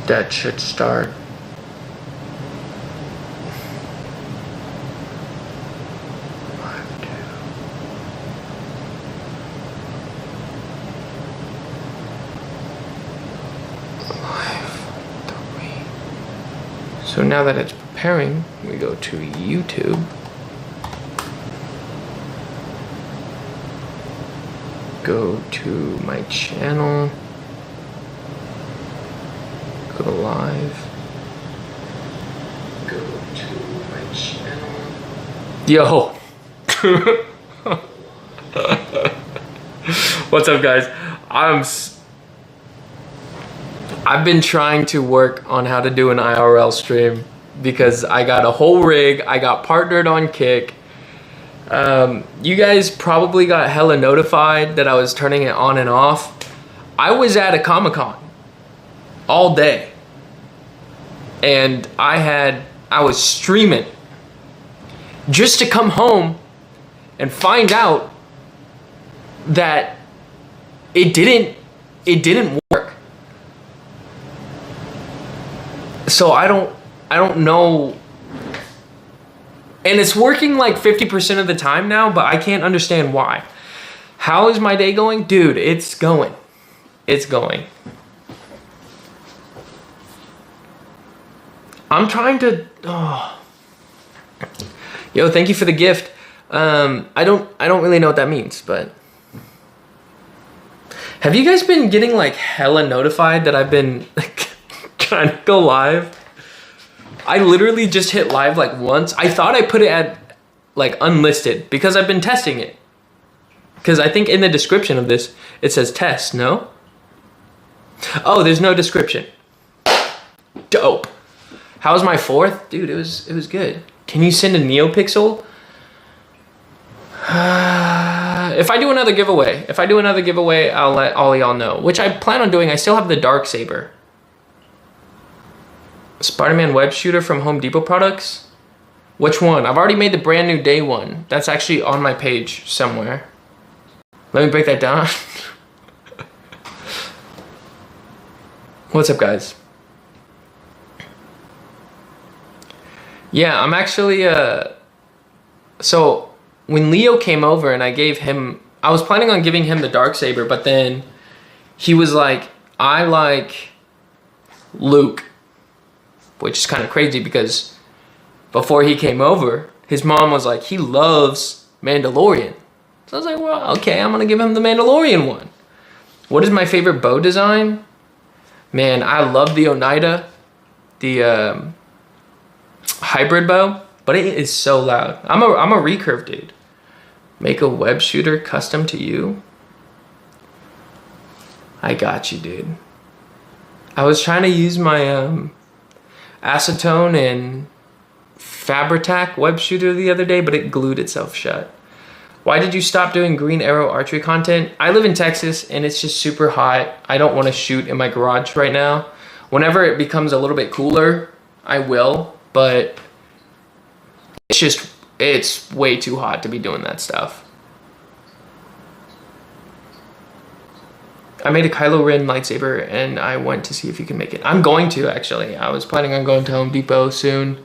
That should start. So now that it's preparing, we go to YouTube. Go to my channel. Go to live. Go to my channel. Yo! What's up, guys? I've been trying to work on how to do an IRL stream because I got a whole rig. I got partnered on Kick. You guys probably got hella notified that I was turning it on and off. I was at a Comic-Con all day and I was streaming just to come home and find out that it didn't work. So I don't know. And it's working like 50% of the time now, but I can't understand why. How is my day going? Dude, it's going. It's going. I'm trying to, Yo, thank you for the gift. I don't really know what that means, but have you guys been getting like hella notified that I've been like trying to go live? I literally just hit live like once. I thought I put it at like unlisted because I've been testing it. Because I think in the description of this, it says test, no? Oh, there's no description. Dope. How's my fourth? Dude, it was good. Can you send a NeoPixel? If I do another giveaway, I'll let all y'all know. Which I plan on doing. I still have the Darksaber. Spider-Man web shooter from Home Depot products. Which one? I've already made the brand new day one. That's actually on my page somewhere. Let me break that down. What's up, guys? Yeah, I'm actually, so when Leo came over and I was planning on giving him the Darksaber, but then he was like, I like Luke, which is kind of crazy because before he came over, his mom was like, he loves Mandalorian. So I was like, well, okay, I'm going to give him the Mandalorian one. What is my favorite bow design? Man, I love the Oneida, the hybrid bow, but it is so loud. I'm a recurve dude. Make a web shooter custom to you. I got you, dude. I was trying to use my acetone and Fabri-Tac web shooter the other day, but it glued itself shut. Why did you stop doing Green Arrow archery content? I live in Texas and it's just super hot. I don't want to shoot in my garage right now. Whenever it becomes a little bit cooler, I will, but it's way too hot to be doing that stuff. I made a Kylo Ren lightsaber and I went to see if you can make it. I'm going to, actually. I was planning on going to Home Depot soon.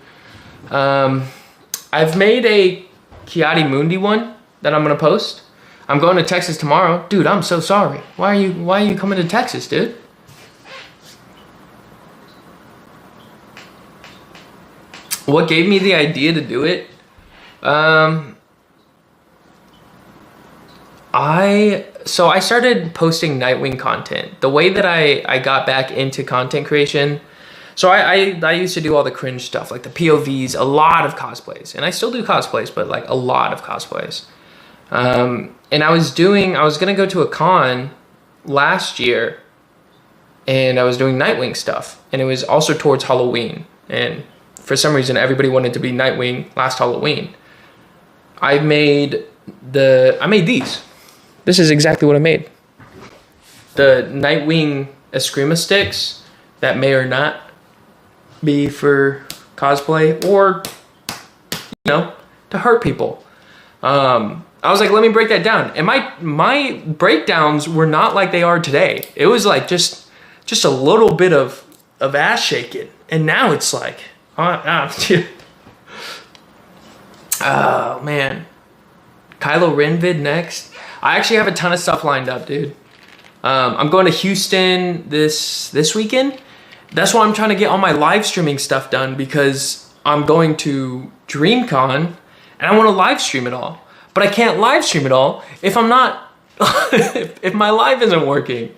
I've made a Kiadi Mundi one that I'm gonna post. I'm going to Texas tomorrow. Dude, I'm so sorry. Why are you coming to Texas, dude? What gave me the idea to do it? So I started posting Nightwing content. The way that I got back into content creation, so I used to do all the cringe stuff, like the POVs, a lot of cosplays. And I still do cosplays, but like a lot of cosplays. And I was gonna go to a con last year and I was doing Nightwing stuff. And it was also towards Halloween. And for some reason, everybody wanted to be Nightwing last Halloween. I made these. This is exactly what I made. The Nightwing Eskrima sticks that may or not be for cosplay or, you know, to hurt people. I was like, let me break that down. And my breakdowns were not like they are today. It was like just a little bit of of ass shaking. And now it's like, oh man. Kylo Ren vid next. I actually have a ton of stuff lined up, dude. I'm going to Houston this weekend. That's why I'm trying to get all my live streaming stuff done, because I'm going to DreamCon and I want to live stream it all. But I can't live stream it all if I'm not, if my live isn't working.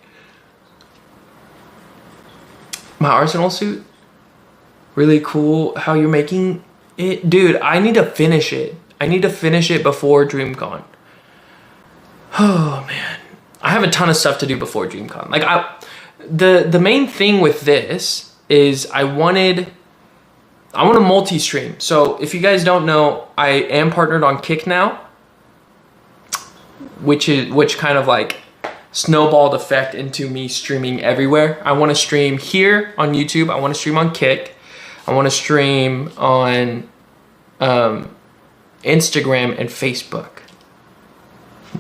My Arsenal suit, really cool how you're making it. Dude, I need to finish it. I need to finish it before DreamCon. Oh man, I have a ton of stuff to do before DreamCon. Like the main thing with this is I want to multi-stream. So if you guys don't know, I am partnered on Kick now, which kind of like snowballed effect into me streaming everywhere. I want to stream here on YouTube. I want to stream on Kick. I want to stream on Instagram and Facebook.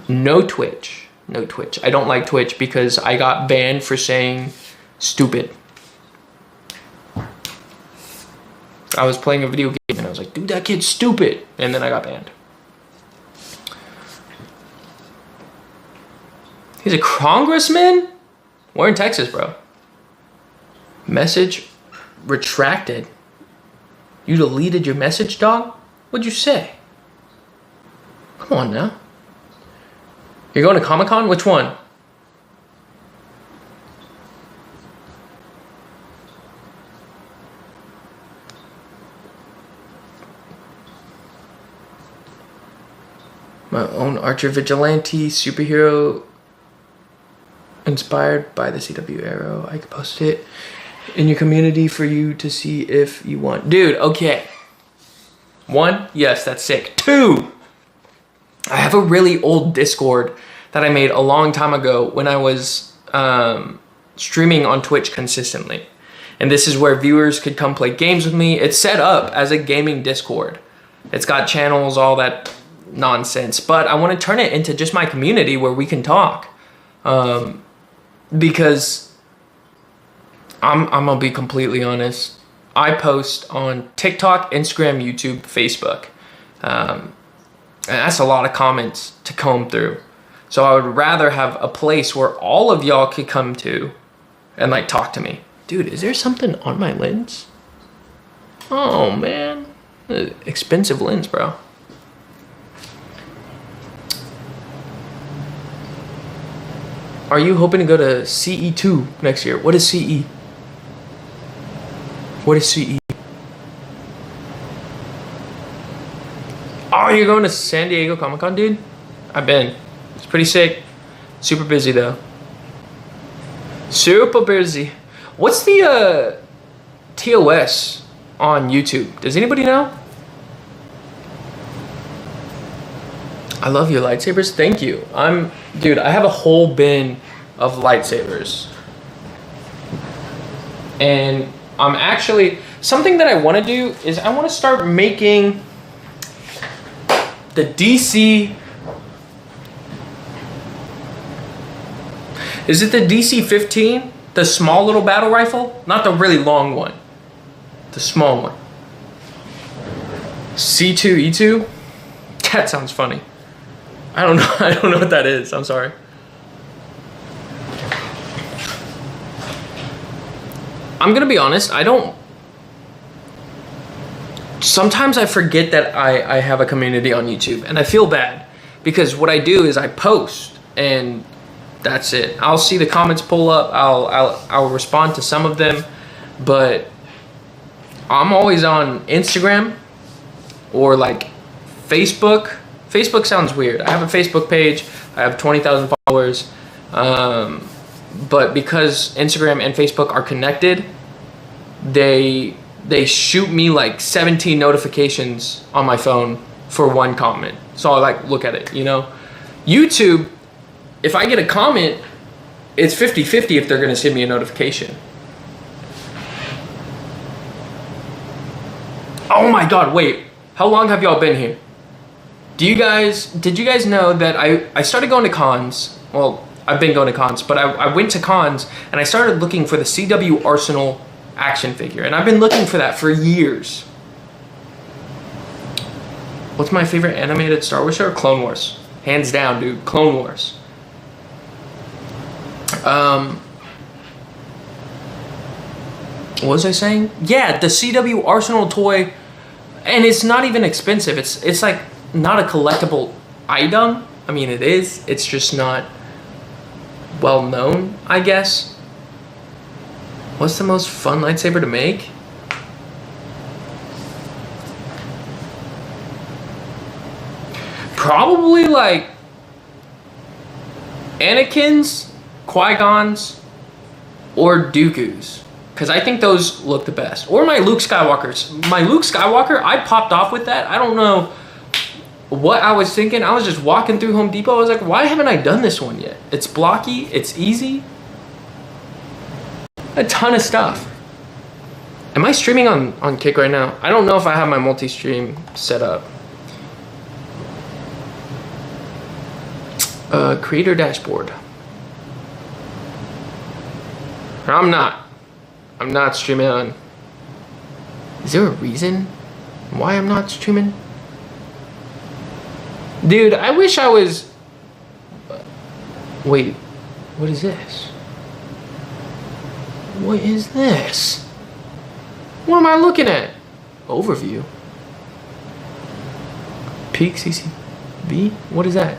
No Twitch. No Twitch. I don't like Twitch because I got banned for saying stupid. I was playing a video game and I was like, dude, that kid's stupid. And then I got banned. He's a congressman? We're in Texas, bro. Message retracted. You deleted your message, dog? What'd you say? Come on now. You're going to Comic-Con? Which one? My own Archer Vigilante superhero inspired by the CW Arrow. I could post it in your community for you to see if you want. Dude, okay. 1, yes, that's sick. 2, I have a really old Discord that I made a long time ago when I was streaming on Twitch consistently. And this is where viewers could come play games with me. It's set up as a gaming Discord. It's got channels, all that nonsense. But I want to turn it into just my community where we can talk. Because I'm gonna be completely honest. I post on TikTok, Instagram, YouTube, Facebook. And that's a lot of comments to comb through. So I would rather have a place where all of y'all could come to and like talk to me. Dude, is there something on my lens? Oh man, expensive lens, bro. Are you hoping to go to CE2 next year? What is CE? What is CE? Oh, you're going to San Diego Comic-Con, dude? I've been. It's pretty sick. Super busy, though. Super busy. What's the TOS on YouTube? Does anybody know? I love your lightsabers. Thank you. Dude, I have a whole bin of lightsabers. And I'm actually, something that I want to do is I want to start making the DC, is it the DC-15? The small little battle rifle? Not the really long one. The small one. C2E2? That sounds funny. I don't know. I don't know what that is. I'm sorry. I'm gonna be honest. Sometimes I forget that I have a community on YouTube, and I feel bad because what I do is I post and that's it. I'll see the comments pull up. I'll respond to some of them, but I'm always on Instagram or like Facebook. Facebook sounds weird. I have a Facebook page. I have 20,000 followers. But because Instagram and Facebook are connected, they shoot me like 17 notifications on my phone for one comment. So I like look at it, you know? YouTube, if I get a comment, it's 50-50 if they're gonna send me a notification. Oh my God, wait. How long have y'all been here? Did you guys know that I started going to cons? Well, I've been going to cons, but I went to cons and I started looking for the CW Arsenal action figure. And I've been looking for that for years. What's my favorite animated Star Wars show? Clone Wars. Hands down, dude. Clone Wars. What was I saying? Yeah, the CW Arsenal toy. And it's not even expensive. It's like not a collectible item. I mean, it is. It's just not well known, I guess. What's the most fun lightsaber to make? Probably like Anakin's, Qui-Gon's, or Dooku's. Because I think those look the best. Or my Luke Skywalker's. My Luke Skywalker, I popped off with that. I don't know what I was thinking. I was just walking through Home Depot. I was like, why haven't I done this one yet? It's blocky. It's easy. A ton of stuff. Am I streaming on Kick right now? I don't know if I have my multi-stream set up. Creator dashboard. I'm not streaming on. Is there a reason why I'm not streaming? Dude, I wish I was. Wait, what is this? What is this? What am I looking at? Overview. Peak CCB? What is that?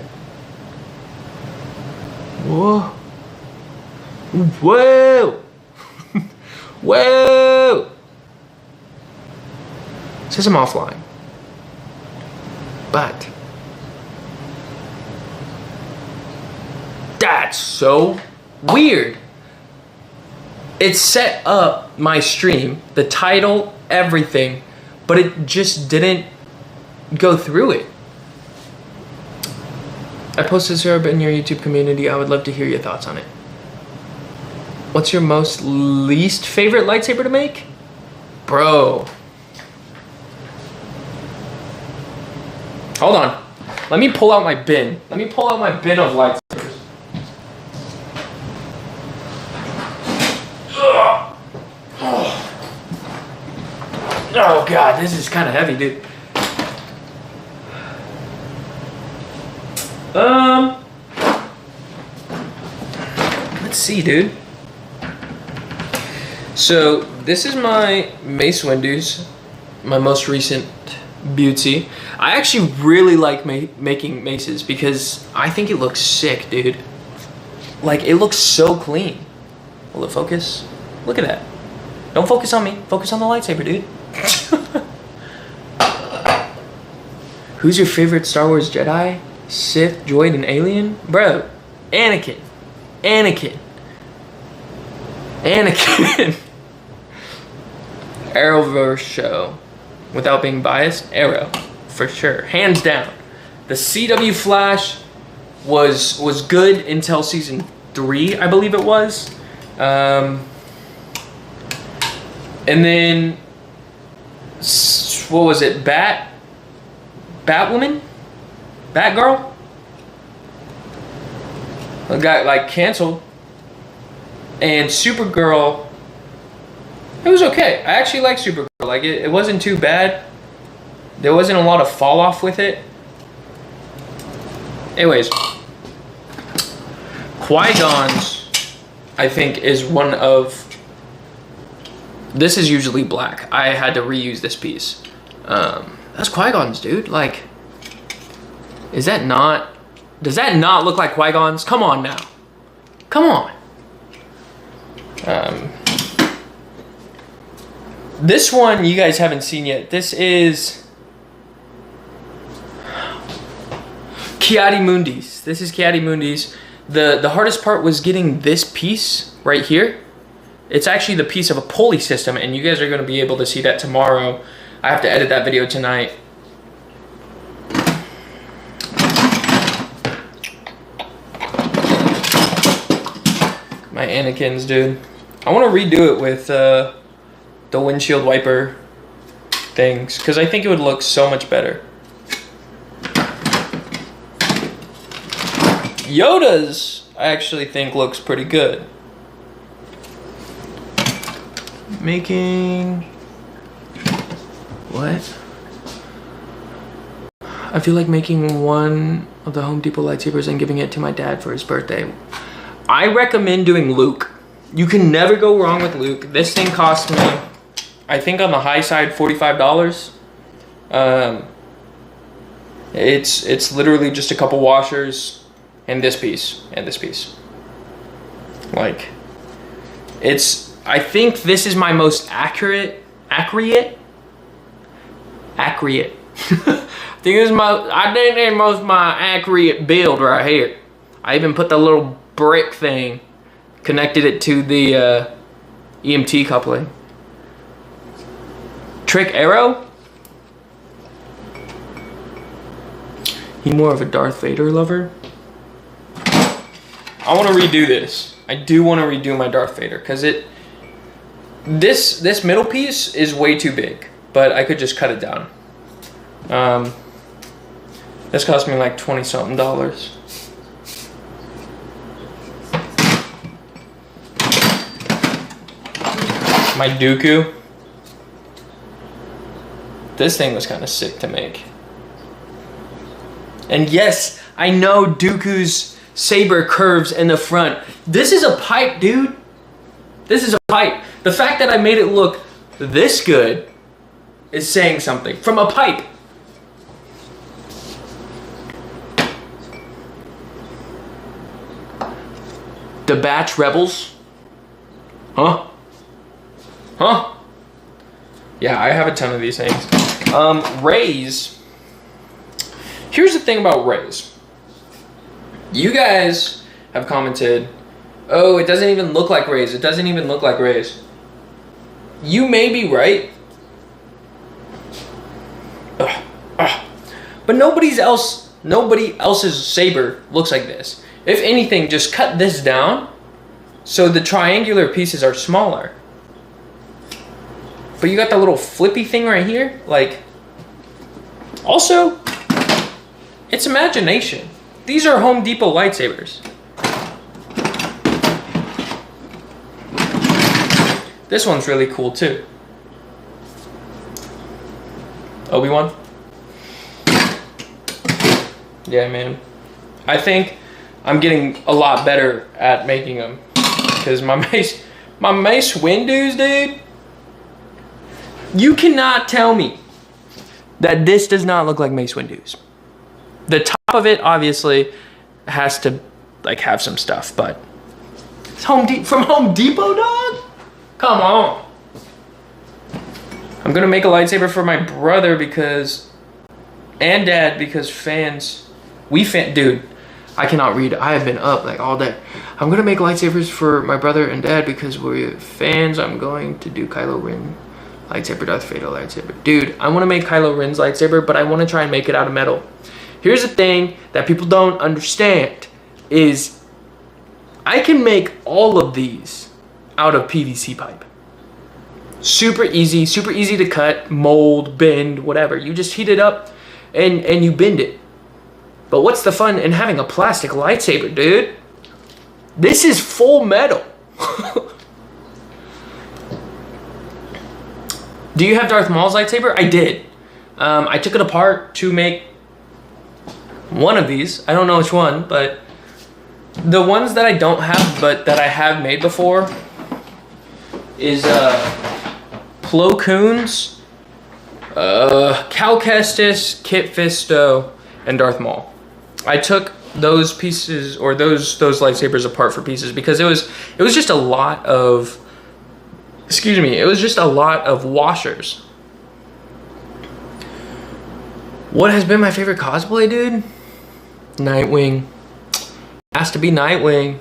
Whoa. Whoa. Whoa. It says I'm offline. But that's so weird. It set up my stream, the title, everything, but it just didn't go through it. I posted Syrup in your YouTube community. I would love to hear your thoughts on it. What's your most least favorite lightsaber to make? Bro. Hold on. Let me pull out my bin. Let me pull out my bin of lightsabers. Oh God, this is kind of heavy, dude. Let's see, dude. So this is my Mace Windu's, my most recent beauty. I actually really like making maces because I think it looks sick, dude. Like, it looks so clean. Will it focus? Look at that. Don't focus on me. Focus on the lightsaber, dude. Who's your favorite Star Wars Jedi? Sith, droid, and alien? Bro, Anakin. Anakin. Arrowverse show. Without being biased, Arrow. For sure. Hands down. The CW Flash was good until season 3, I believe it was. And then, what was it? Batwoman? Batgirl? It got like canceled. And Supergirl, it was okay. I actually like Supergirl. Like, it wasn't too bad. There wasn't a lot of fall off with it. Anyways, Qui-Gon's, I think, is one of. This is usually black. I had to reuse this piece. That's Qui-Gon's, dude. Like, is that not? Does that not look like Qui-Gon's? Come on now. Come on. This one you guys haven't seen yet. This is Ki-Adi-Mundi's. This is Ki-Adi-Mundi's. The hardest part was getting this piece right here. It's actually the piece of a pulley system, and you guys are going to be able to see that tomorrow. I have to edit that video tonight. My Anakin's, dude. I want to redo it with the windshield wiper things, because I think it would look so much better. Yoda's, I actually think, looks pretty good. Making... What? I feel like making one of the Home Depot lightsabers and giving it to my dad for his birthday. I recommend doing Luke. You can never go wrong with Luke. This thing cost me, I think on the high side, $45. It's literally just a couple washers and this piece and this piece. Like, I think this is my most accurate. I think this is most my accurate build right here. I even put the little brick thing, connected it to the EMT coupling. Trick arrow? You more of a Darth Vader lover? I want to redo this. I do want to redo my Darth Vader because this middle piece is way too big, but I could just cut it down. This cost me like $20-something. My Dooku. This thing was kind of sick to make. And yes, I know Dooku's saber curves in the front. This is a pipe, dude. This is a pipe. The fact that I made it look this good is saying something. From a pipe. The Batch Rebels. Huh? Huh? Yeah, I have a ton of these things. Rays. Here's the thing about Rays. You guys have commented, oh, it doesn't even look like Rays. It doesn't even look like Rays. You may be right. But nobody else's saber looks like this. If anything, just cut this down so the triangular pieces are smaller. But you got the little flippy thing right here. Like, also, it's imagination. These are Home Depot lightsabers. This one's really cool too. Obi-Wan. Yeah, man. I think I'm getting a lot better at making them. Because my Mace Windu's, dude. You cannot tell me that this does not look like Mace Windu's. The top of it obviously has to like have some stuff, but it's from Home Depot, dog? Come on. I'm gonna make a lightsaber for my brother and dad because dude, I cannot read. I have been up like all day. I'm gonna make lightsabers for my brother and dad because we're fans. I'm going to do Kylo Ren lightsaber, Darth Vader lightsaber. Dude, I want to make Kylo Ren's lightsaber, but I want to try and make it out of metal. Here's the thing that people don't understand is I can make all of these out of PVC pipe. Super easy to cut, mold, bend, whatever. You just heat it up and you bend it. But what's the fun in having a plastic lightsaber, dude? This is full metal. Do you have Darth Maul's lightsaber? I did. I took it apart to make one of these. I don't know which one, but the ones that I don't have, but that I have made before is Plo Koon's, Cal Kestis, Kit Fisto, and Darth Maul. I took those pieces or those lightsabers apart for pieces because it was just a lot of it was just a lot of washers. What has been my favorite cosplay, dude? Nightwing. Has to be Nightwing.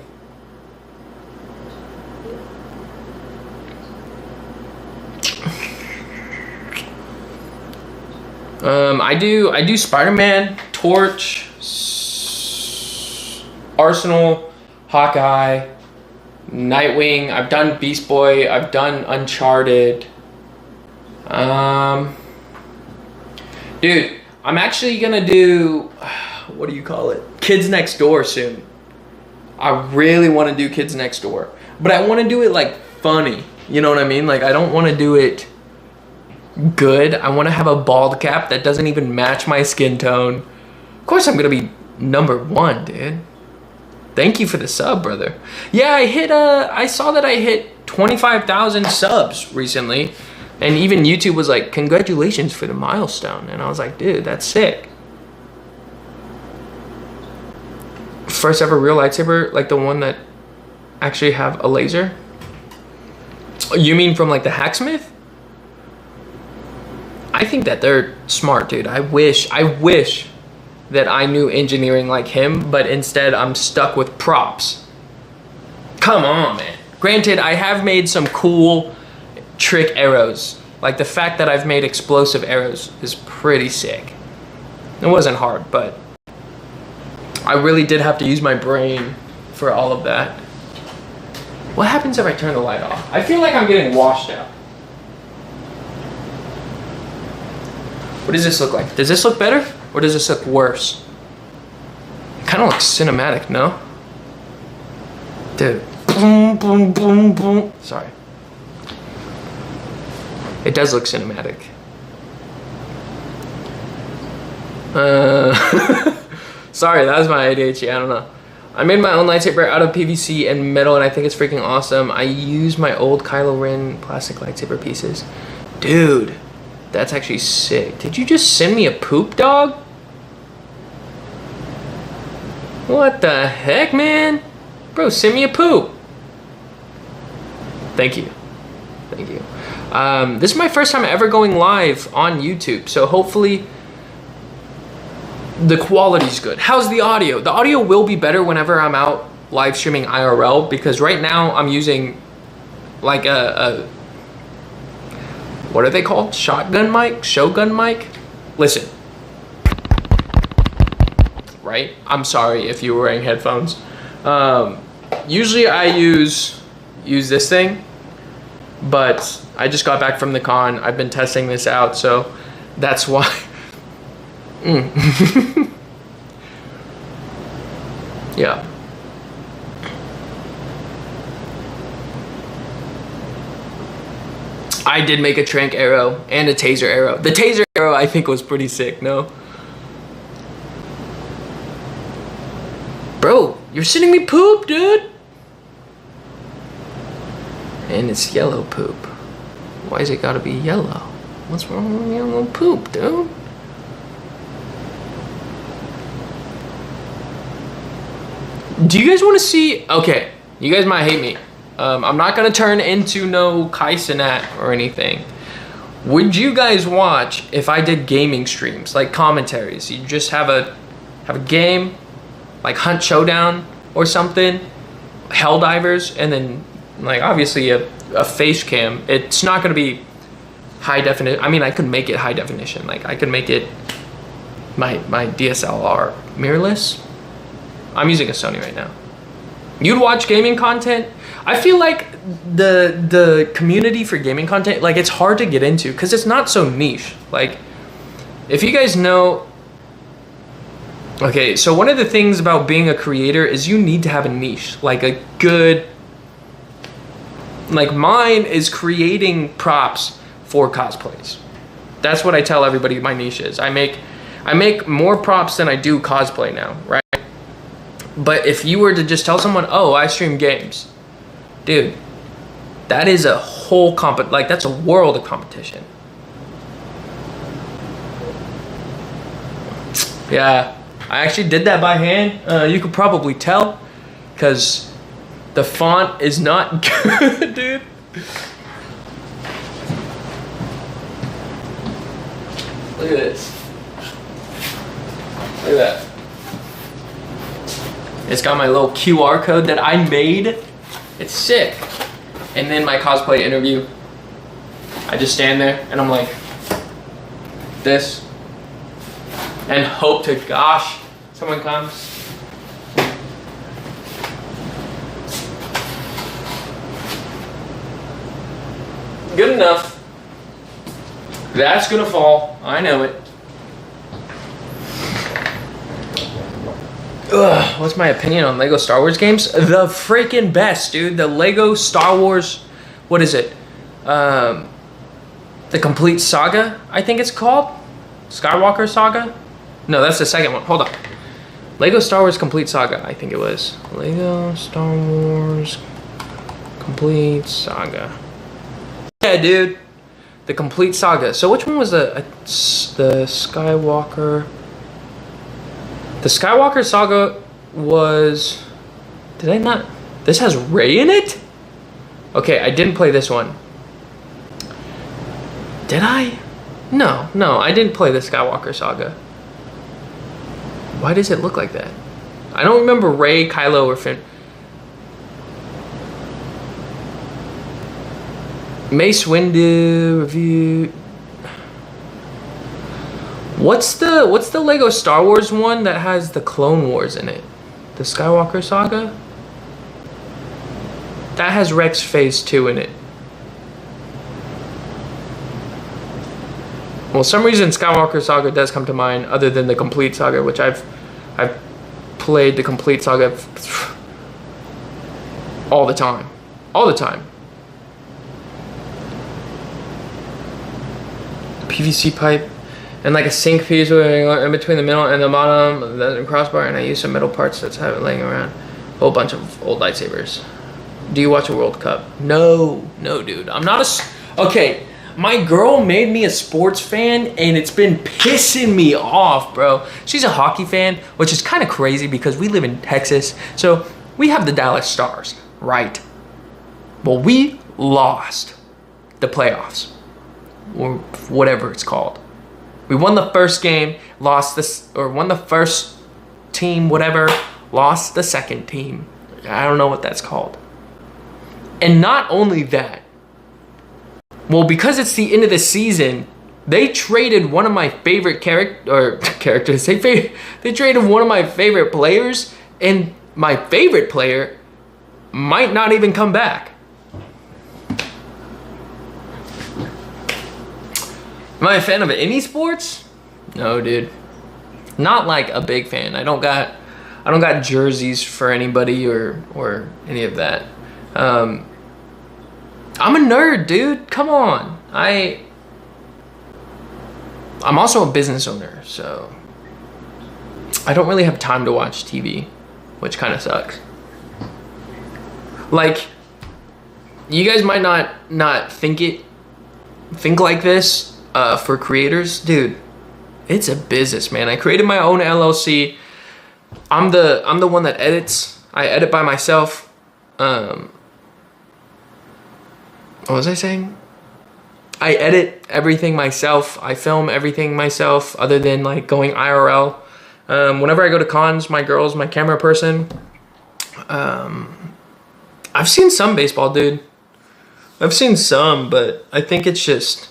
I do Spider-Man, Torch, Arsenal, Hawkeye, Nightwing. I've done Beast Boy. I've done Uncharted. Dude, I'm actually gonna do, what do you call it? Kids Next Door soon. I really want to do Kids Next Door, but I want to do it like funny. You know what I mean? Like, I don't want to do it good. I want to have a bald cap that doesn't even match my skin tone. Of course I'm gonna be #1, dude. Thank you for the sub, brother. Yeah, I saw that I hit 25,000 subs recently, and even YouTube was like, congratulations for the milestone. And I was like, dude, that's sick. First ever real lightsaber, like the one that actually have a laser? You mean from like the hacksmith? I think that they're smart, dude. I wish that I knew engineering like him, but instead I'm stuck with props. Come on, man. Granted, I have made some cool trick arrows. Like the fact that I've made explosive arrows is pretty sick. It wasn't hard, but I really did have to use my brain for all of that. What happens if I turn the light off? I feel like I'm getting washed out. What does this look like? Does this look better or does this look worse? It kind of looks cinematic, no? Dude, boom, boom, boom, boom. Sorry. It does look cinematic. Sorry, that was my ADHD, I don't know. I made my own lightsaber out of PVC and metal and I think it's freaking awesome. I use my old Kylo Ren plastic lightsaber pieces. Dude. That's actually sick. Did you just send me a poop, dog? What the heck, man? Bro, send me a poop. Thank you. Thank you. This is my first time ever going live on YouTube, so hopefully the quality's good. How's the audio? The audio will be better whenever I'm out live streaming IRL, because right now I'm using like a what are they called? Shotgun mic? Shogun mic? Listen. Right? I'm sorry if you were wearing headphones. Usually I use this thing, but I just got back from the con. I've been testing this out, so that's why. Yeah. I did make a trank arrow and a taser arrow. The taser arrow I think was pretty sick, no? Bro, you're sending me poop, dude. And it's yellow poop. Why is it gotta be yellow? What's wrong with yellow poop, dude? Do you guys want to see? Okay, you guys might hate me. I'm not gonna turn into no Kaisenat or anything. Would you guys watch if I did gaming streams, like commentaries? You just have a game, like Hunt Showdown or something, Helldivers, and then like obviously a face cam. It's not gonna be high definition. I mean, I could make it high definition. Like I could make it my DSLR mirrorless. I'm using a Sony right now. You'd watch gaming content. I feel like the community for gaming content, like it's hard to get into because it's not so niche. Like if you guys know, okay, so one of the things about being a creator is you need to have a niche, like a good, like mine is creating props for cosplays. That's what I tell everybody my niche is. I make more props than I do cosplay now, right? But if you were to just tell someone, oh, I stream games, dude, that is a whole like that's a world of competition. Yeah, I actually did that by hand. You could probably tell because the font is not good, dude. Look at this. Look at that. It's got my little QR code that I made. It's sick. And then my cosplay interview, I just stand there and I'm like this and hope to gosh someone comes. Good enough. That's gonna fall. I know it. Ugh, what's my opinion on Lego Star Wars games? The freaking best, dude. The Lego Star Wars what is it? The Complete Saga, I think it's called. Skywalker Saga? No, that's the second one. Hold on. Lego Star Wars Complete Saga, I think it was. Lego Star Wars Complete Saga. Yeah, dude. The Complete Saga. So which one was the Skywalker? The Skywalker Saga was... Did I not... This has Rey in it? Okay, I didn't play this one. Did I? No, I didn't play the Skywalker Saga. Why does it look like that? I don't remember Rey, Kylo, or Finn. Mace Windu review. What's the Lego Star Wars one that has the Clone Wars in it? The Skywalker Saga? That has Rex Phase 2 in it. Well, some reason Skywalker Saga does come to mind, other than the Complete Saga, which I've played the Complete Saga all the time, PVC pipe and like a sink piece in between the middle and the bottom, the crossbar, and I use some metal parts that's have it laying around. A whole bunch of old lightsabers. Do you watch a World Cup? No, dude. I'm not okay. My girl made me a sports fan, and it's been pissing me off, bro. She's a hockey fan, which is kind of crazy because we live in Texas. So we have the Dallas Stars, right? Well, we lost the playoffs, or whatever it's called. We won the first game, lost this, or won the first team, whatever, lost the second team. I don't know what that's called. And not only that, well, because it's the end of the season, they traded one of my favorite characters. They traded one of my favorite players, and my favorite player might not even come back. Am I a fan of any sports? No, dude. Not like a big fan. I don't got jerseys for anybody or any of that. I'm a nerd, dude. Come on. I'm also a business owner, so I don't really have time to watch TV, which kind of sucks. Like, you guys might not think like this for creators, dude. It's a business, man. I created my own LLC. I'm the one that edits. I edit by myself. What was I saying? I edit everything myself. I film everything myself, other than like going IRL. Whenever I go to cons, my girl's my camera person. I've seen some baseball, dude. I've seen some, but I think it's just...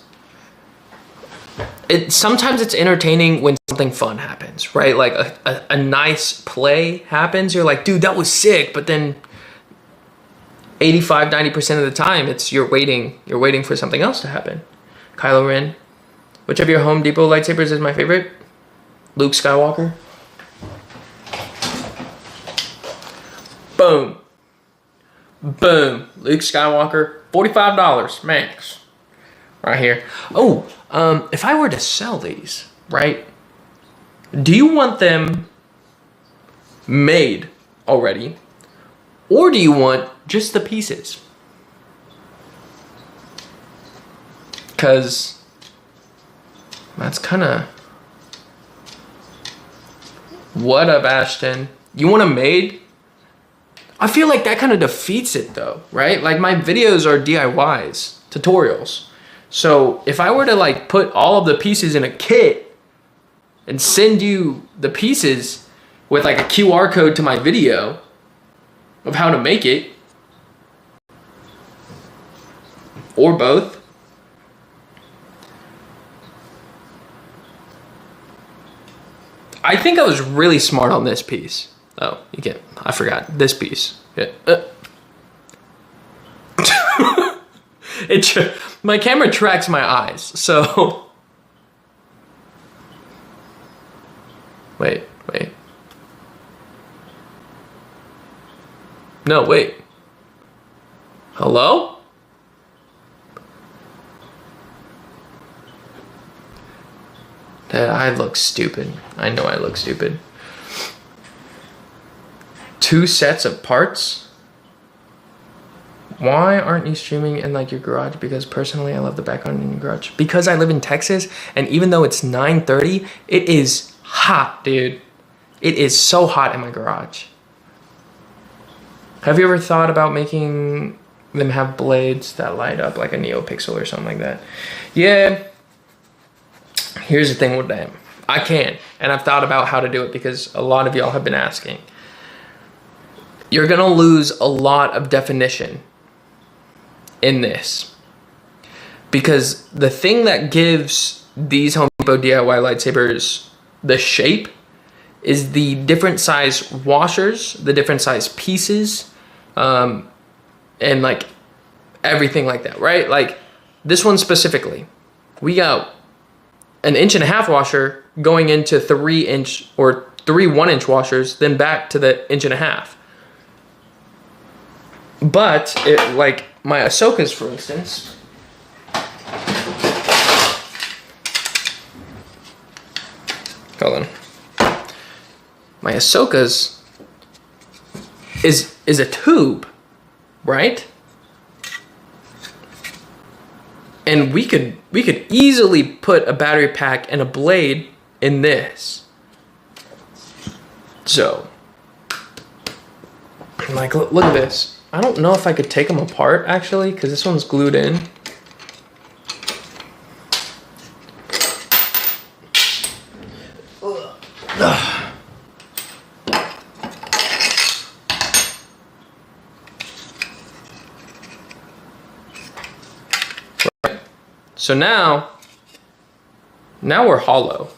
Sometimes it's entertaining when something fun happens, right? Like a nice play happens. You're like, dude, that was sick. But then 85-90% of the time, you're waiting for something else to happen. Kylo Ren. Which of your Home Depot lightsabers is my favorite? Luke Skywalker. Boom. Boom. Luke Skywalker. $45 max. Right here. Oh, if I were to sell these, right? Do you want them made already? Or do you want just the pieces? Because that's kind of... What up, Ashton? You want them made? I feel like that kind of defeats it though, right? Like my videos are DIYs, tutorials. So if I were to like put all of the pieces in a kit and send you the pieces with like a QR code to my video of how to make it, or both, I think I was really smart on this piece. Oh, I forgot this piece. Yeah. My camera tracks my eyes, so. Wait. No, wait. Hello? That I look stupid. I know I look stupid. 2 sets of parts? Why aren't you streaming in like your garage? Because personally, I love the background in your garage. Because I live in Texas, and even though it's 9:30, it is hot, dude. It is so hot in my garage. Have you ever thought about making them have blades that light up like a NeoPixel or something like that? Yeah. Here's the thing with them. I can, and I've thought about how to do it because a lot of y'all have been asking. You're gonna lose a lot of definition in this, because the thing that gives these Home Depot DIY lightsabers the shape is the different size washers, the different size pieces, and like everything like that, right? Like this one specifically, we got an 1.5-inch washer going into 3-inch or 3 1-inch washers, then back to the 1.5 inch. But it, like my Ahsoka's, for instance, hold on. My Ahsoka's is a tube, right? And we could easily put a battery pack and a blade in this. So, like, look at this. I don't know if I could take them apart actually, because this one's glued in. So now we're hollow.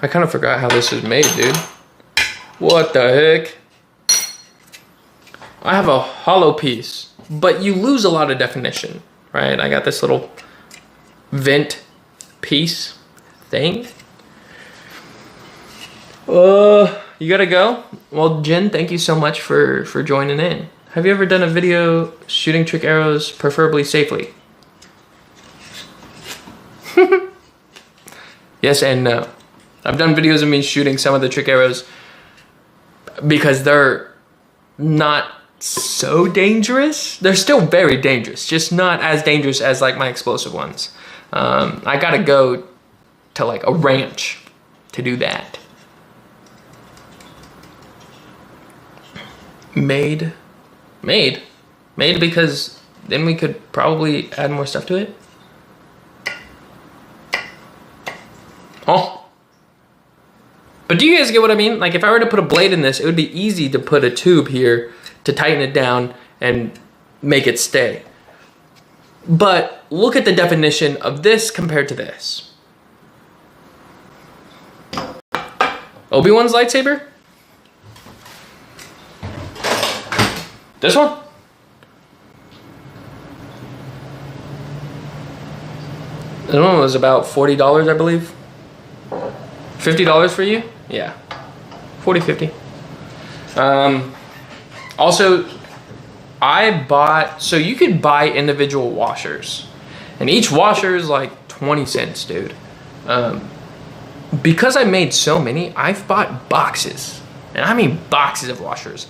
I kind of forgot how this is made, dude. What the heck? I have a hollow piece, but you lose a lot of definition, right? I got this little vent piece thing. You gotta go? Well, Jen, thank you so much for joining in. Have you ever done a video shooting trick arrows, preferably safely? Yes and no. I've done videos of me shooting some of the trick arrows because they're not so dangerous. They're still very dangerous, just not as dangerous as like my explosive ones. I gotta go to like a ranch to do that. Made because then we could probably add more stuff to it. Oh. But do you guys get what I mean? Like if I were to put a blade in this, it would be easy to put a tube here to tighten it down and make it stay. But look at the definition of this compared to this. Obi-Wan's lightsaber? This one? This one was about $40, I believe. $50 for you? Yeah. 40, 50. Also, I bought, so you could buy individual washers. And each washer is like 20 cents, dude. Because I made so many, I've bought boxes. And I mean boxes of washers.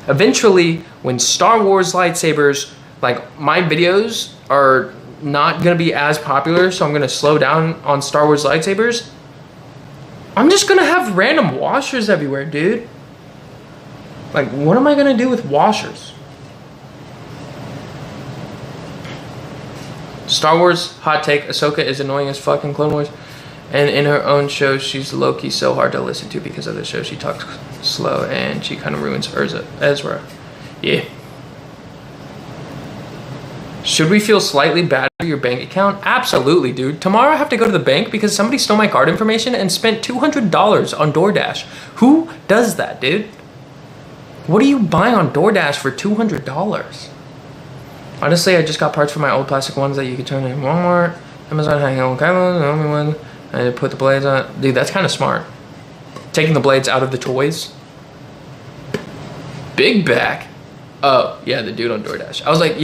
Eventually, when Star Wars lightsabers, like my videos are not gonna be as popular, so I'm gonna slow down on Star Wars lightsabers. I'm just gonna have random washers everywhere, dude. Like, what am I gonna do with washers? Star Wars, hot take, Ahsoka is annoying as fuck in Clone Wars. And in her own show, she's low-key so hard to listen to because of the show. She talks slow and she kind of ruins Ezra. Yeah. Should we feel slightly bad for your bank account? Absolutely, dude. Tomorrow I have to go to the bank because somebody stole my card information and spent $200 on DoorDash. Who does that, dude? What do you buy on DoorDash for $200? Honestly, I just got parts for my old plastic ones that you could turn in Walmart, Amazon, hang on, the only one. I put the blades on. Dude, that's kind of smart. Taking the blades out of the toys. Big back. Oh, yeah, the dude on DoorDash. I was like,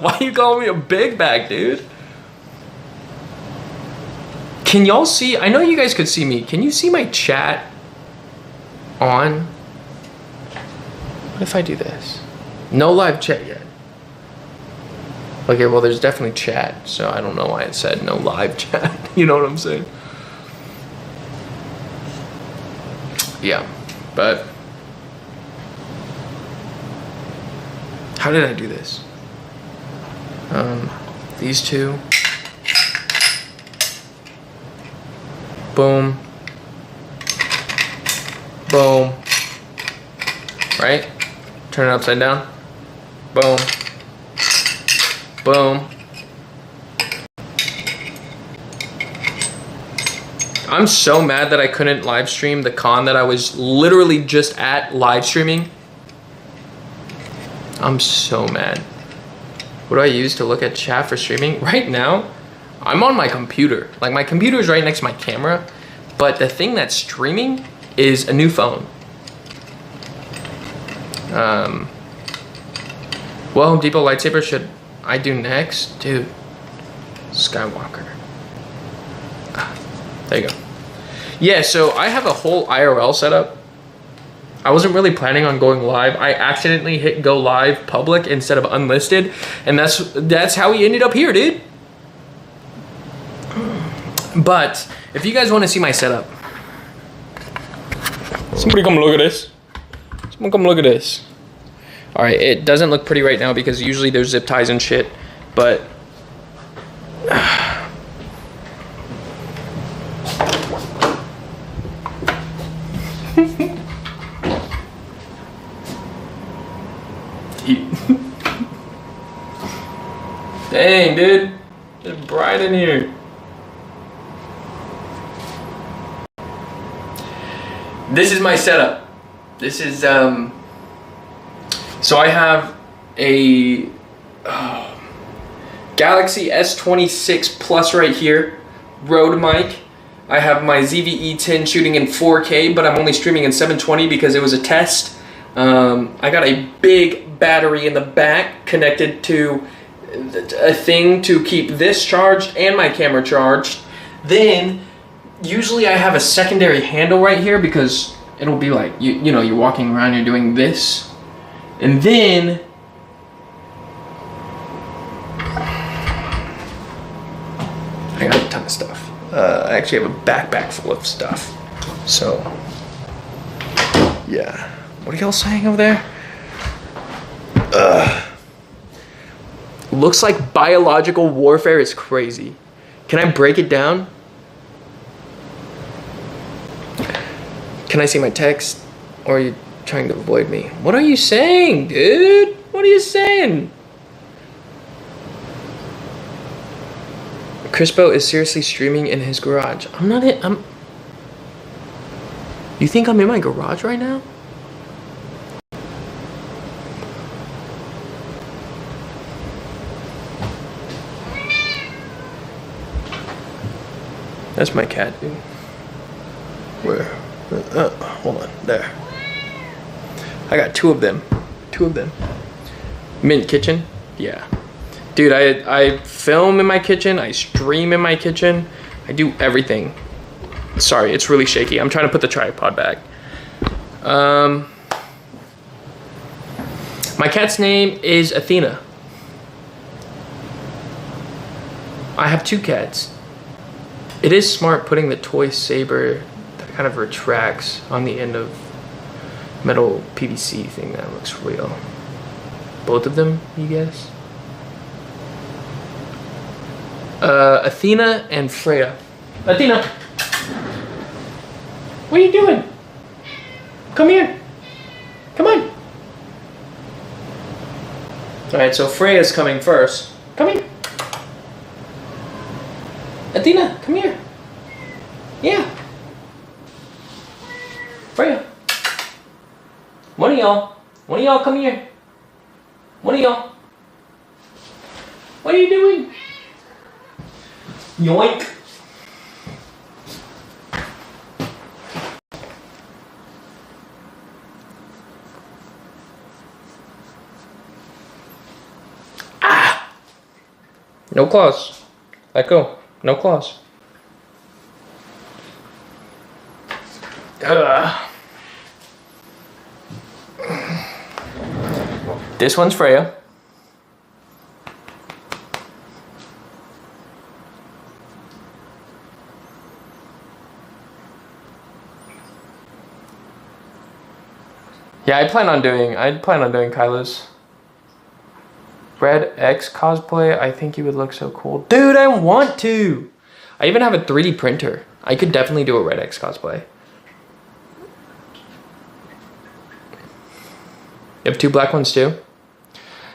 why you calling me a big bag, dude? Can y'all see? I know you guys could see me. Can you see my chat on? What if I do this? No live chat yet. Okay, well, there's definitely chat, so I don't know why it said no live chat. You know what I'm saying? Yeah, but how did I do this? These two. Boom. Boom. Right? Turn it upside down. Boom. Boom. I'm so mad that I couldn't live stream the con that I was literally just at live streaming. I'm so mad. What do I use to look at chat for streaming? Right now, I'm on my computer. Like, my computer is right next to my camera, but the thing that's streaming is a new phone. Well, Home Depot lightsaber should I do next? Dude, Skywalker. There you go. Yeah, so I have a whole IRL setup. I wasn't really planning on going live. I accidentally hit go live public instead of unlisted, and that's how we ended up here, dude. But if you guys want to see my setup, somebody come look at this. Someone come look at this. All right, it doesn't look pretty right now because usually there's zip ties and shit, but dang, dude, it's bright in here. This is my setup. This is so I have a Galaxy S26 Plus right here, Rode mic. I have my ZV-E10 shooting in 4K, but I'm only streaming in 720 because it was a test. I got a big battery in the back connected to a thing to keep this charged and my camera charged. Then usually I have a secondary handle right here because it'll be like, you know, you're walking around, you're doing this. And then I got a ton of stuff. I actually have a backpack full of stuff. So, yeah. What are y'all saying over there? Looks like biological warfare is crazy. Can I break it down? Can I see my text? Or are you trying to avoid me? What are you saying, dude? What are you saying? Crispo is seriously streaming in his garage. I'm not in. You think I'm in my garage right now? That's my cat, dude. Where? Hold on. There. I got two of them. Mint kitchen? Yeah. Dude, I film in my kitchen. I stream in my kitchen. I do everything. Sorry, it's really shaky. I'm trying to put the tripod back. My cat's name is Athena. I have two cats. It is smart putting the toy saber that kind of retracts on the end of metal PVC thing. That looks real. Both of them, you guess? Athena and Freya. Athena! What are you doing? Come here. Come on. Alright, so Freya's coming first. Come here. Athena, come here. Yeah. Freya. One of y'all come here. One of y'all. What are you doing? Yoink. No claws. Let go. No claws. This one's Freya. Yeah, I'd plan on doing Kyla's. Red X cosplay, I think you would look so cool. Dude, I want to! I even have a 3D printer. I could definitely do a Red X cosplay. You have 2 black ones too?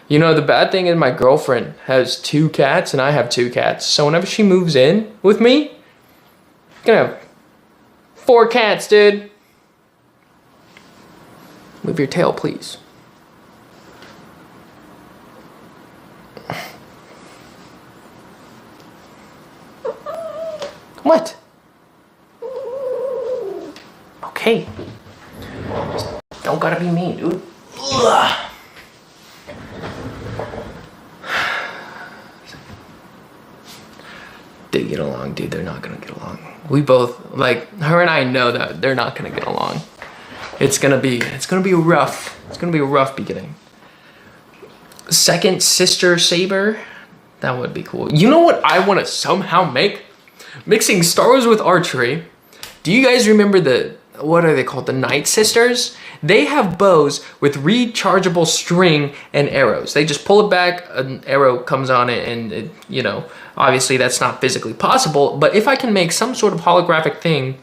You know, the bad thing is my girlfriend has 2 cats and I have 2 cats. So whenever she moves in with me, I'm gonna have 4 cats, dude. Move your tail, please. What? Okay. Just don't gotta be mean, dude. Ugh. They get along, dude. They're not gonna get along. We both, like, her and I know that they're not gonna get along. It's gonna be rough. It's gonna be a rough beginning. Second sister saber, that would be cool. You know what I want to somehow make? Mixing Star Wars with archery. Do you guys remember what are they called? The Night Sisters? They have bows with rechargeable string and arrows. They just pull it back, an arrow comes on it, and it, you know, obviously that's not physically possible, but if I can make some sort of holographic thing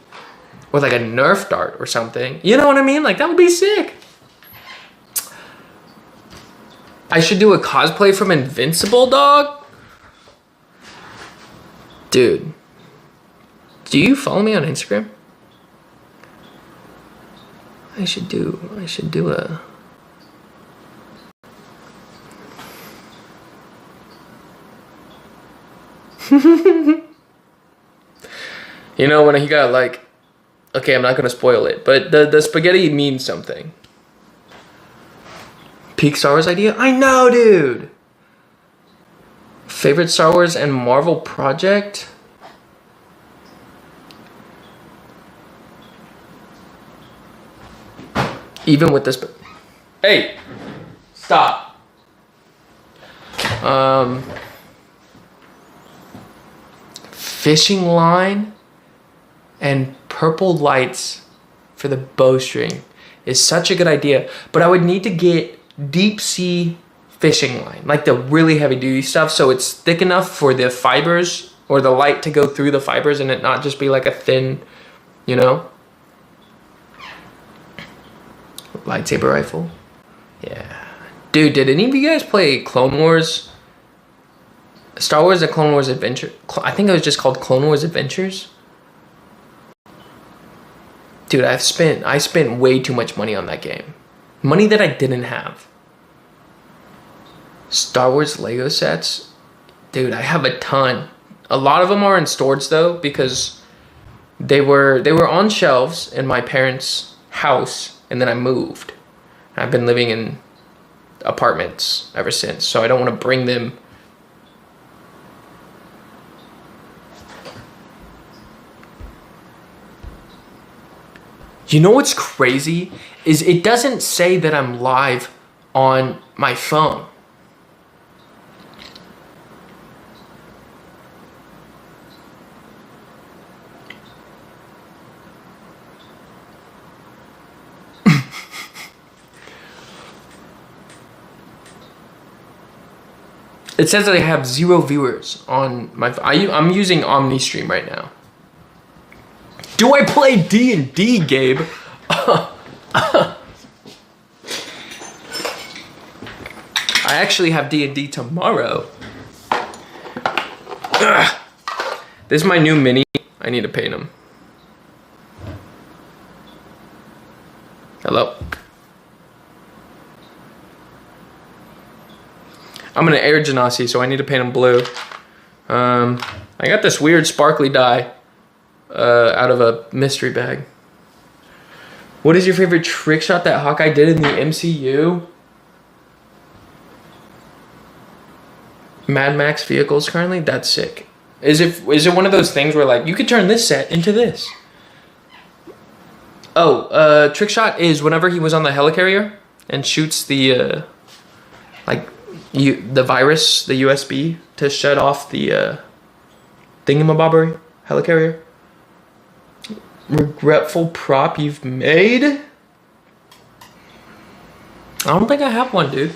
with like a Nerf dart or something, you know what I mean? Like, that would be sick. I should do a cosplay from Invincible, dog. Dude, do you follow me on Instagram? I should do a... You know, when he got like... Okay, I'm not gonna spoil it, but the spaghetti means something. Peak Star Wars idea? I know, dude! Favorite Star Wars and Marvel project? Even with this... Hey! Stop! Fishing line and purple lights for the bowstring is such a good idea, but I would need to get deep sea fishing line, like the really heavy duty stuff, so it's thick enough for the fibers or the light to go through the fibers and it not just be like a thin, you know, lightsaber rifle. Yeah, dude, did any of you guys play Clone Wars? Star Wars: The Clone Wars Adventure? I think it was just called Clone Wars Adventures. Dude, I spent way too much money on that game. Money that I didn't have. Star Wars Lego sets. Dude, I have a ton. A lot of them are in storage though, because they were on shelves in my parents' house, and then I moved. I've been living in apartments ever since, so I don't want to bring them. You know what's crazy? Is it doesn't say that I'm live on my phone. It says that I have 0 viewers on my phone. I'm using OmniStream right now. Do I play D&D, Gabe? I actually have D&D tomorrow. Ugh. This is my new mini. I need to paint him. Hello. I'm gonna Air Genasi, so I need to paint him blue. I got this weird sparkly dye out of a mystery bag. What is your favorite trick shot that Hawkeye did in the MCU? Mad Max vehicles currently? That's sick. Is it one of those things where like you could turn this set into this? Oh, trick shot is whenever he was on the helicarrier and shoots the the virus, the USB to shut off the thingamabobbery helicarrier. Regretful prop you've made? I don't think I have one, dude.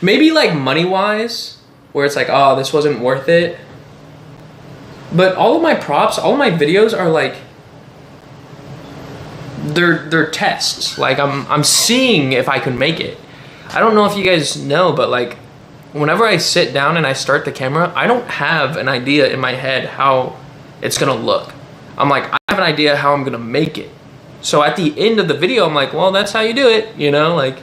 Maybe like money-wise, where it's like, oh, this wasn't worth it. But all of my props, all of my videos are like, they're tests. Like I'm seeing if I can make it. I don't know if you guys know, but like whenever I sit down and I start the camera, I don't have an idea in my head how it's gonna look. I'm like, I have an idea how I'm gonna make it. So at the end of the video, I'm like, well, that's how you do it, you know? Like,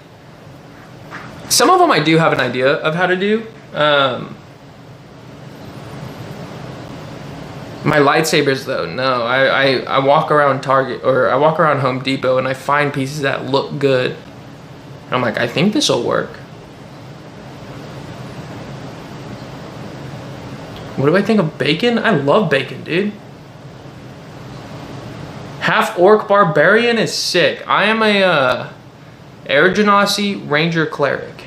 some of them I do have an idea of how to do. My lightsabers though, no. I walk around Target, or I walk around Home Depot and I find pieces that look good. And I'm like, I think this will work. What do I think of bacon? I love bacon, dude. Half orc barbarian is sick. I am a Air Genasi Ranger cleric.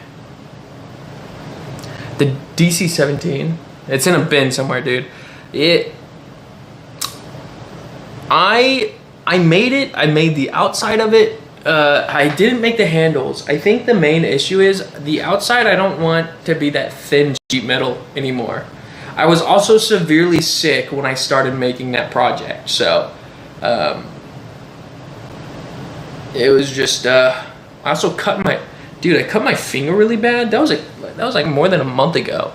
The DC-17. It's in a bin somewhere, dude. I made it. I made the outside of it. I didn't make the handles. I think the main issue is the outside. I don't want to be that thin sheet metal anymore. I was also severely sick when I started making that project, so it was just I also cut my I cut my finger really bad. That was like more than a month ago,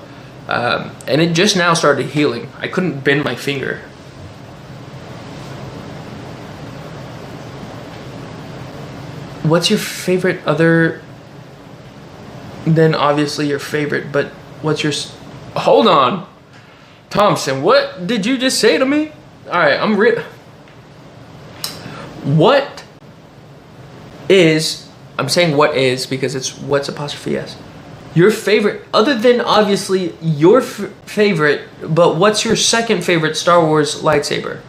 and it just now started healing. I couldn't bend my finger. What's your favorite other than obviously your favorite, but what's your hold on, Thompson, what did you just say to me? All right, what is, I'm saying what is because it's what's apostrophe S. Your favorite, other than obviously your favorite, but what's your second favorite Star Wars lightsaber?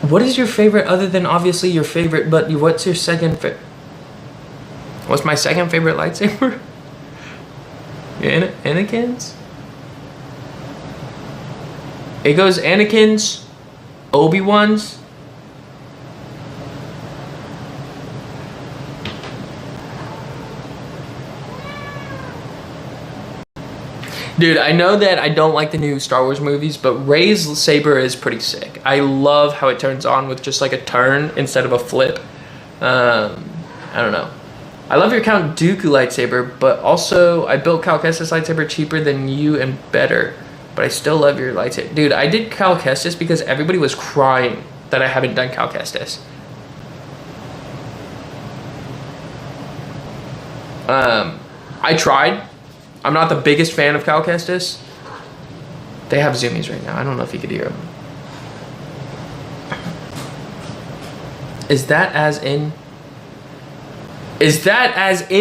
What is your favorite other than obviously your favorite, but what's your second favorite? What's my second favorite lightsaber? Anakin's? It goes Anakin's, Obi-Wan's. Dude, I know that I don't like the new Star Wars movies, but Rey's saber is pretty sick. I love how it turns on with just like a turn instead of a flip. I don't know. I love your Count Dooku lightsaber, but also I built Cal Kestis lightsaber cheaper than you and better. But I still love your lightsaber. Dude, I did Cal Kestis because everybody was crying that I haven't done Cal Kestis. I tried. I'm not the biggest fan of Cal Kestis. They have zoomies right now. I don't know if you could hear them. Is that as in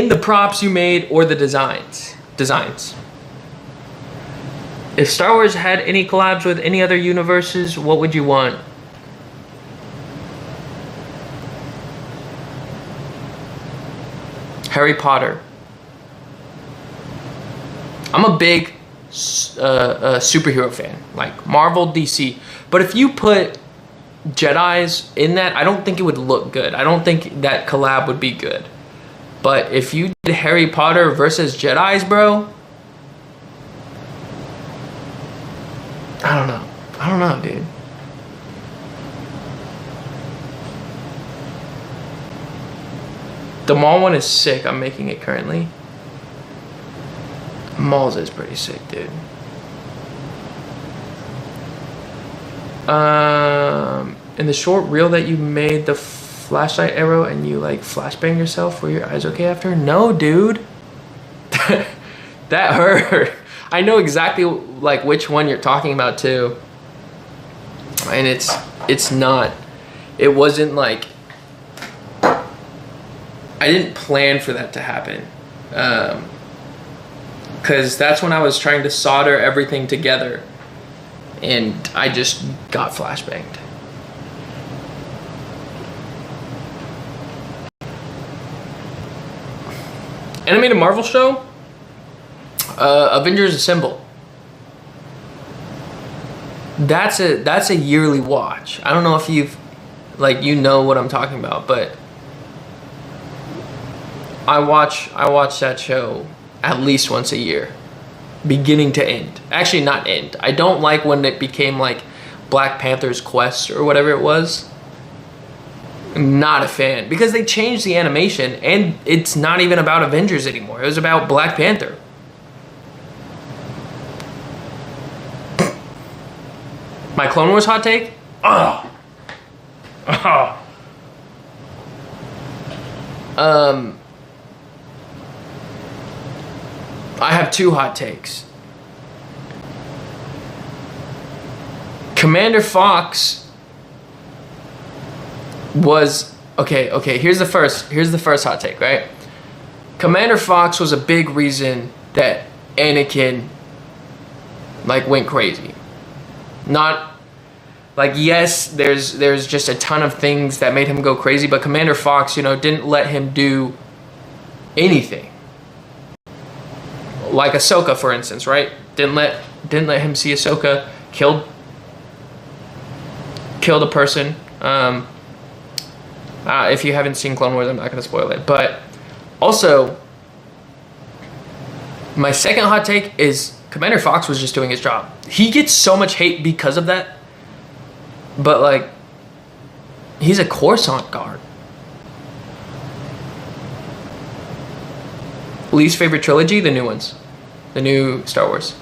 the props you made or the designs? If Star Wars had any collabs with any other universes, what would you want? Harry Potter. I'm a big superhero fan, like Marvel, DC. But if you put Jedis in that, I don't think it would look good. I don't think that collab would be good. But if you did Harry Potter versus Jedis, bro, I don't know, dude. The mall one is sick. I'm making it currently. Malls is pretty sick, dude. In the short reel that you made the flashlight arrow and you like flashbang yourself, were your eyes okay after? No, dude. That hurt. I know exactly like which one you're talking about too. And it's not, it wasn't like, I didn't plan for that to happen. Because that's when I was trying to solder everything together. And I just got flashbanged. Animated Marvel show? Avengers Assemble. That's a yearly watch. I don't know if you know what I'm talking about, but I watch that show at least once a year, beginning to end. Actually, not end. I don't like when it became like Black Panther's Quest or whatever it was. I'm not a fan because they changed the animation and it's not even about Avengers anymore. It was about Black Panther. My Clone Wars hot take? I have two hot takes. Commander Fox was okay. Here's the first hot take, right? Commander Fox was a big reason that Anakin went crazy. Not yes, there's just a ton of things that made him go crazy, but Commander Fox, didn't let him do anything. Like Ahsoka, for instance, right? Didn't let him see Ahsoka killed a person. If you haven't seen Clone Wars, I'm not going to spoil it. But also, my second hot take is Commander Fox was just doing his job. He gets so much hate because of that. But, he's a Coruscant guard. Least favorite trilogy? The new ones. The new Star Wars.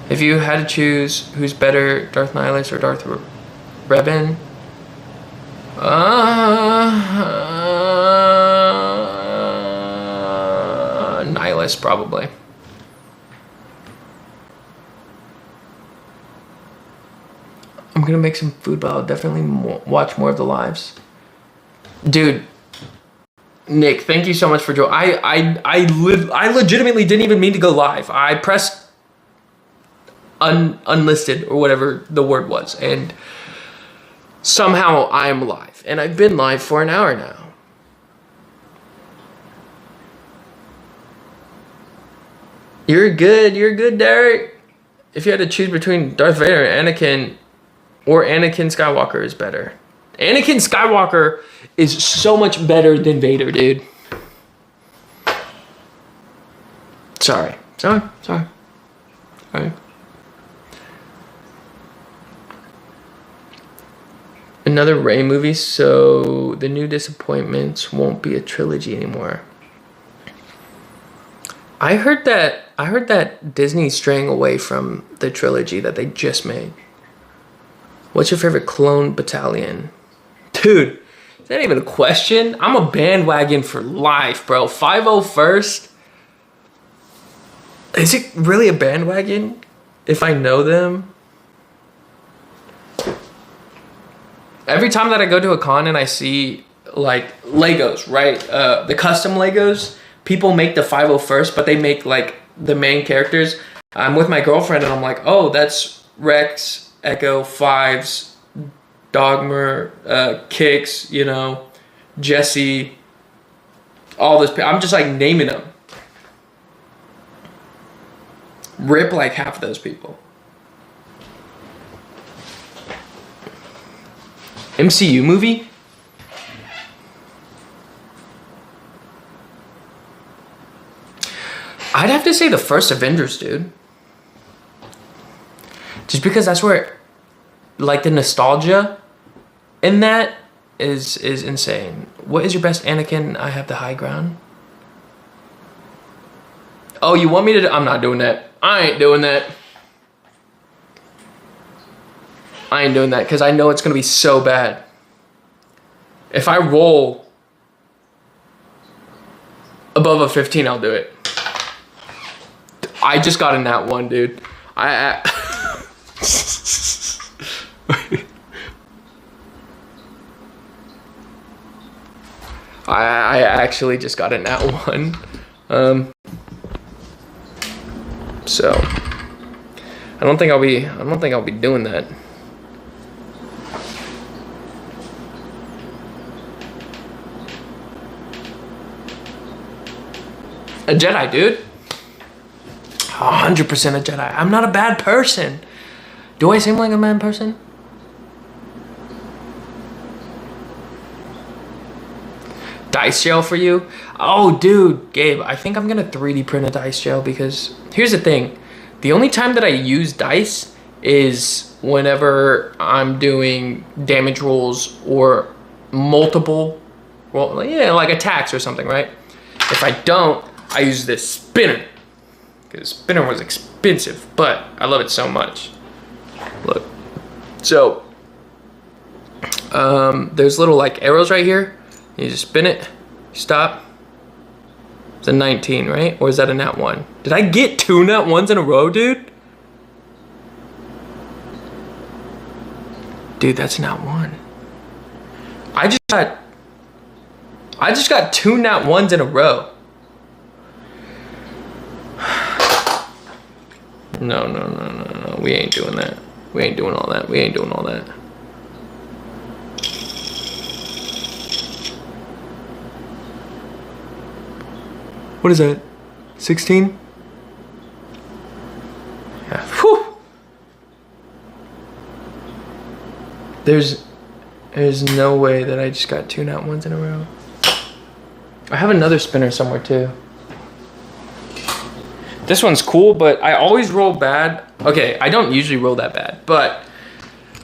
If you had to choose who's better, Darth Nihilus or Darth Revan? Nihilus, probably. I'm gonna make some food, but I'll definitely watch more of the lives. Dude, Nick, thank you so much for joining. I legitimately didn't even mean to go live. I pressed unlisted or whatever the word was, and somehow I am live, and I've been live for an hour now. You're good, Derek. If you had to choose between Darth Vader and Anakin, or Anakin Skywalker is better. Anakin Skywalker is so much better than Vader, dude. Sorry. Another Rey movie, so the new disappointments won't be a trilogy anymore. I heard that Disney's straying away from the trilogy that they just made. What's your favorite clone battalion? Dude, is that even a question? I'm a bandwagon for life, bro. 501st? Is it really a bandwagon if I know them? Every time that I go to a con and I see Legos, right? The custom Legos, people make the 501st, but they make the main characters. I'm with my girlfriend and I'm like, oh, that's Rex, Echo, Fives, Dogmer, Kix, Jesse, all this. I'm just naming them. Rip half of those people. MCU movie? I'd have to say the first Avengers, dude. Just because that's where, the nostalgia in that is insane. What is your best Anakin? I have the high ground. Oh, you want me to I'm not doing that. I ain't doing that. I ain't doing that because I know it's going to be so bad. If I roll above a 15, I'll do it. I just got in that one, dude. I actually just got a nat 1. So I don't think I'll be doing that. A Jedi, dude. 100% a Jedi. I'm not a bad person. Do I seem like a bad person? Dice gel for you? Oh, dude, Gabe, I think I'm gonna 3D print a dice gel because here's the thing. The only time that I use dice is whenever I'm doing damage rolls or multiple, well, yeah, like attacks or something, right? If I don't, I use this spinner because spinner was expensive, but I love it so much. Look, so there's little like arrows right here. You just spin it, stop. It's a 19, right? Or is that a nat 1? Did I get 2 nat 1s in a row, dude? Dude, that's nat 1. I just got 2 nat 1s in a row. No. We ain't doing that. We ain't doing all that. We ain't doing all that. What is that? 16? Yeah. Whew. There's no way that I just got 2 nat 1s in a row. I have another spinner somewhere too. This one's cool, but I always roll bad. Okay, I don't usually roll that bad, but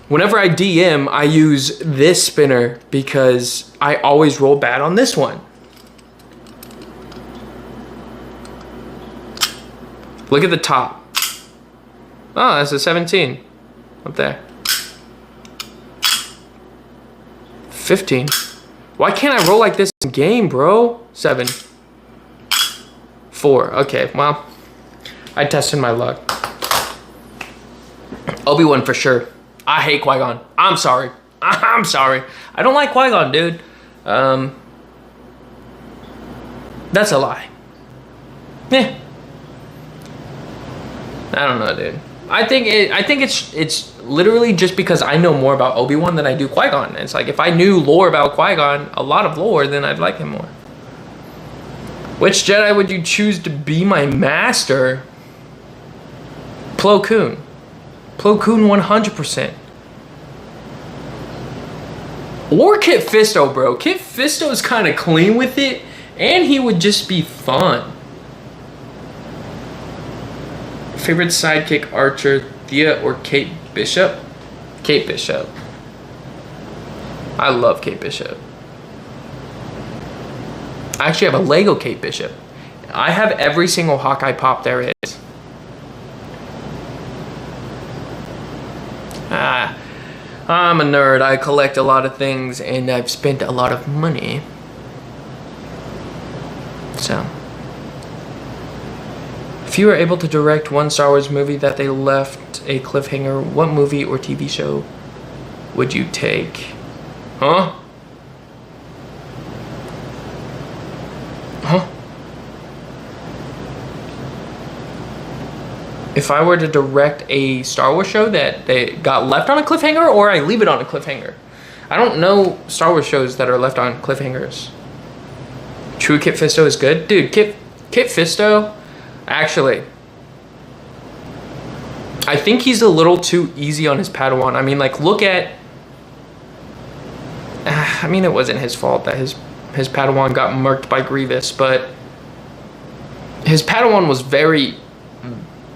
whenever I DM, I use this spinner because I always roll bad on this one. Look at the top. Oh, that's a 17 up there. 15. Why can't I roll like this in game, bro? 7. 4. Okay, well, I tested my luck. Obi-Wan for sure. I hate Qui-Gon. I'm sorry. I'm sorry. I don't like Qui-Gon, dude. That's a lie. Eh. I don't know, dude. I think it's literally just because I know more about Obi-Wan than I do Qui-Gon. It's like if I knew lore about Qui-Gon, a lot of lore, then I'd like him more. Which Jedi would you choose to be my master? Plo Koon. Plo Koon 100%. Or Kit Fisto, bro. Kit Fisto's kind of clean with it, and he would just be fun. Favorite sidekick archer, Thea or Kate Bishop? Kate Bishop. I love Kate Bishop. I actually have a Lego Kate Bishop. I have every single Hawkeye pop there is. I'm a nerd. I collect a lot of things and I've spent a lot of money. So. If you were able to direct one Star Wars movie that they left a cliffhanger, what movie or TV show would you take? Huh? Huh? If I were to direct a Star Wars show that they got left on a cliffhanger, or I leave it on a cliffhanger. I don't know Star Wars shows that are left on cliffhangers. True Kit Fisto is good? Dude, Kit Fisto... Actually, I think he's a little too easy on his Padawan. I mean, like, look at... I mean, it wasn't his fault that his Padawan got murked by Grievous, but his Padawan was very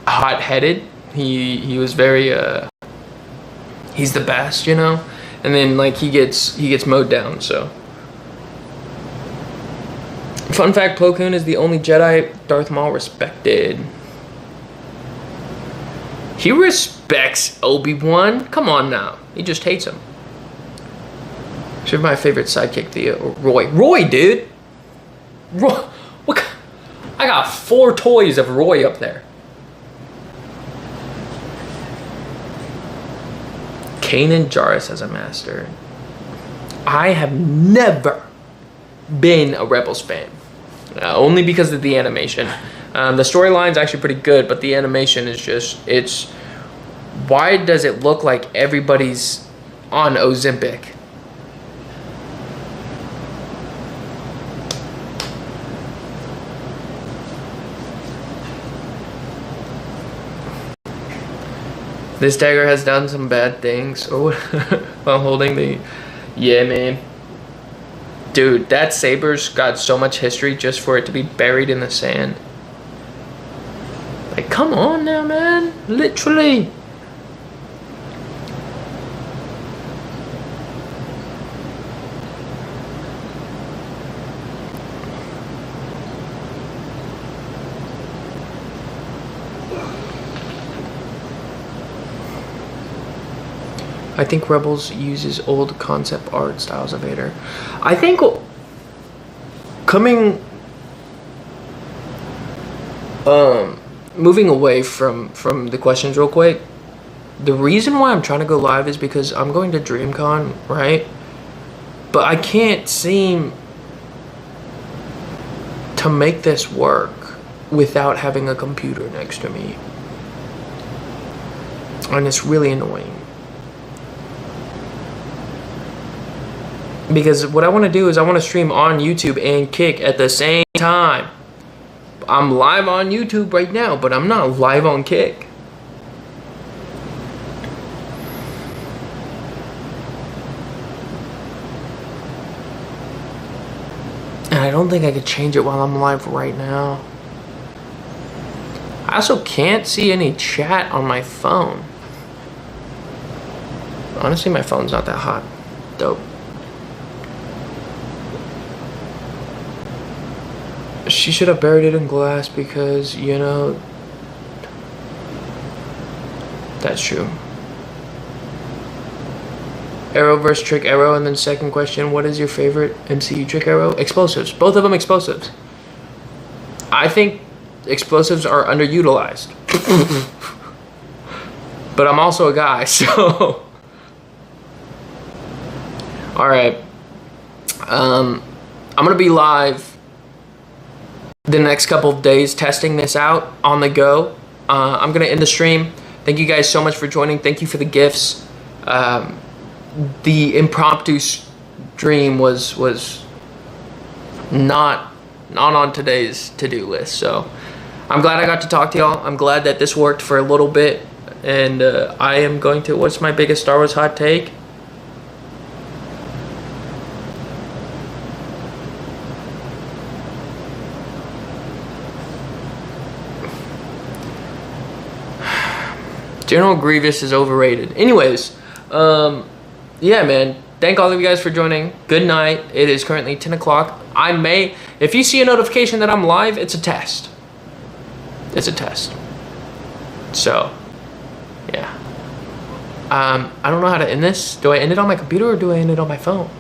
hot-headed. He was very... he's the best, you know? And then, like, he gets mowed down, so... Fun fact, Plo Koon is the only Jedi Darth Maul respected. He respects Obi-Wan. Come on now. He just hates him. Should be my favorite sidekick, Thea or Roy. Roy, dude! Roy, what? I got 4 toys of Roy up there. Kanan Jarrus as a master. I have never been a Rebels fan. Only because of the animation. The storyline's actually pretty good, but the animation is just, it's, why does it look like everybody's on Ozempic? This dagger has done some bad things. Oh, while holding the, yeah, man. Dude, that saber's got so much history just for it to be buried in the sand. Like, come on now, man. Literally. I think Rebels uses old concept art styles of Vader. I think moving away from the questions real quick, the reason why I'm trying to go live is because I'm going to DreamCon, right? But I can't seem to make this work without having a computer next to me. And it's really annoying. Because what I want to do is I want to stream on YouTube and Kick at the same time. I'm live on YouTube right now, but I'm not live on Kick. And I don't think I could change it while I'm live right now. I also can't see any chat on my phone. Honestly, my phone's not that hot. Dope. She should have buried it in glass because, you know, that's true. Arrow versus Trick Arrow, and then second question, what is your favorite MCU Trick Arrow? Explosives. Both of them explosives. I think explosives are underutilized. But I'm also a guy, so. Alright. I'm gonna be live the next couple of days testing this out on the go. I'm gonna end the stream. Thank you guys so much for joining. Thank you for the gifts. The impromptu stream was not on today's to-do list, so I'm glad I got to talk to y'all. I'm glad that this worked for a little bit, and I am going to, what's my biggest Star Wars hot take? General Grievous is overrated. Anyways, yeah, man. Thank all of you guys for joining. Good night. It is currently 10 o'clock. I may, if you see a notification that I'm live, it's a test. It's a test. So, yeah. I don't know how to end this. Do I end it on my computer or do I end it on my phone?